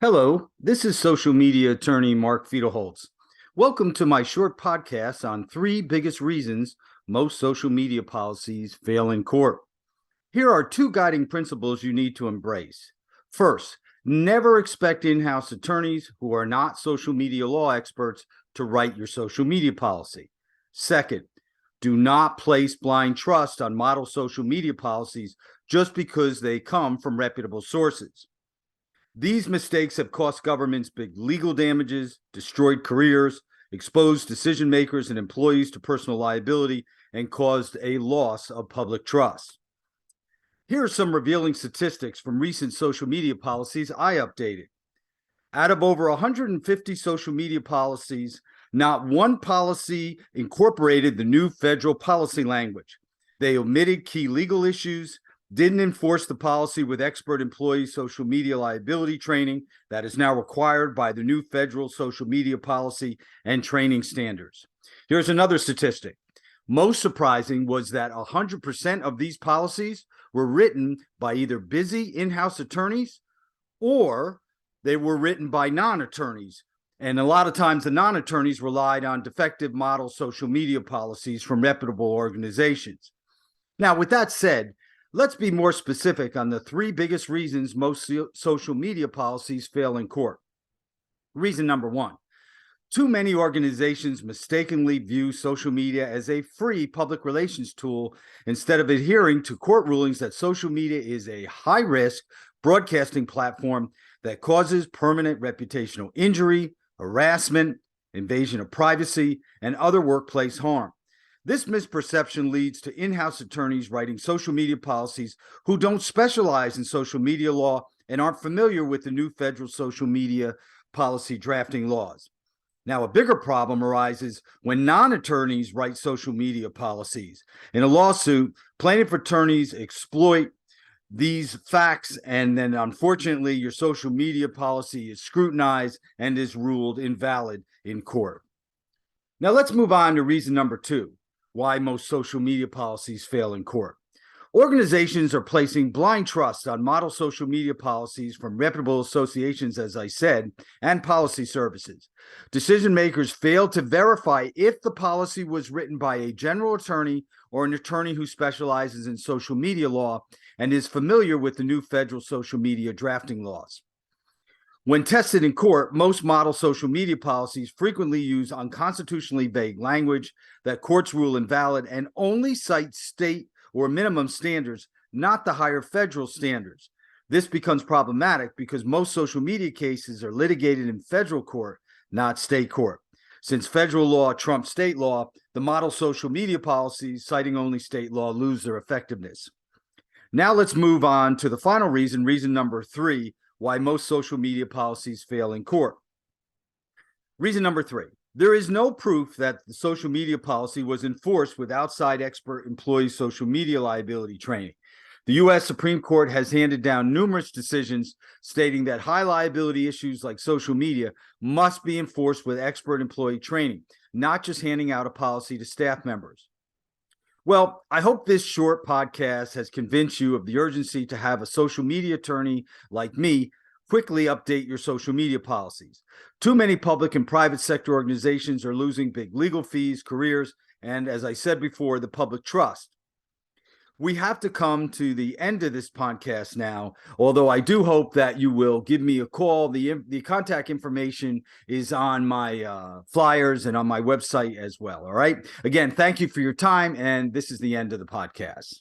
Hello, this is social media attorney Mark Fiedleholtz. Welcome to my short podcast on three biggest reasons most social media policies fail in court. Here are two guiding principles you need to embrace. First, never expect in-house attorneys who are not social media law experts to write your social media policy. Second, do not place blind trust on model social media policies just because they come from reputable sources. These mistakes have cost governments big legal damages, destroyed careers, exposed decision makers and employees to personal liability, and caused a loss of public trust. Here are some revealing statistics from recent social media policies I updated. Out of over 150 social media policies, not one policy incorporated the new federal policy language. They omitted key legal issues, didn't enforce the policy with expert employee social media liability training that is now required by the new federal social media policy and training standards. Here's another statistic. Most surprising was that 100% of these policies were written by either busy in-house attorneys or they were written by non-attorneys. And a lot of times the non-attorneys relied on defective model social media policies from reputable organizations. Now, with that said, let's be more specific on the three biggest reasons most social media policies fail in court. Reason number one, too many organizations mistakenly view social media as a free public relations tool instead of adhering to court rulings that social media is a high-risk broadcasting platform that causes permanent reputational injury, harassment, invasion of privacy, and other workplace harm. This misperception leads to in-house attorneys writing social media policies who don't specialize in social media law and aren't familiar with the new federal social media policy drafting laws. Now, a bigger problem arises when non-attorneys write social media policies. In a lawsuit, plaintiff attorneys exploit these facts, and then unfortunately, your social media policy is scrutinized and is ruled invalid in court. Now, let's move on to reason number two, why most social media policies fail in court. Organizations are placing blind trust on model social media policies from reputable associations, as I said, and policy services. Decision makers fail to verify if the policy was written by a general attorney or an attorney who specializes in social media law and is familiar with the new federal social media drafting laws. When tested in court, most model social media policies frequently use unconstitutionally vague language that courts rule invalid and only cite state or minimum standards, not the higher federal standards. This becomes problematic because most social media cases are litigated in federal court, not state court. Since federal law trumps state law, the model social media policies citing only state law lose their effectiveness. Now let's move on to the final reason, reason number three, why most social media policies fail in court. Reason number three, there is no proof that the social media policy was enforced with outside expert employee social media liability training. The U.S. Supreme Court has handed down numerous decisions stating that high liability issues like social media must be enforced with expert employee training, not just handing out a policy to staff members. Well, I hope this short podcast has convinced you of the urgency to have a social media attorney like me quickly update your social media policies. Too many public and private sector organizations are losing big legal fees, careers, and as I said before, the public trust. We have to come to the end of this podcast now, although I do hope that you will give me a call. The contact information is on my flyers and on my website as well. All right. Again, thank you for your time. And this is the end of the podcast.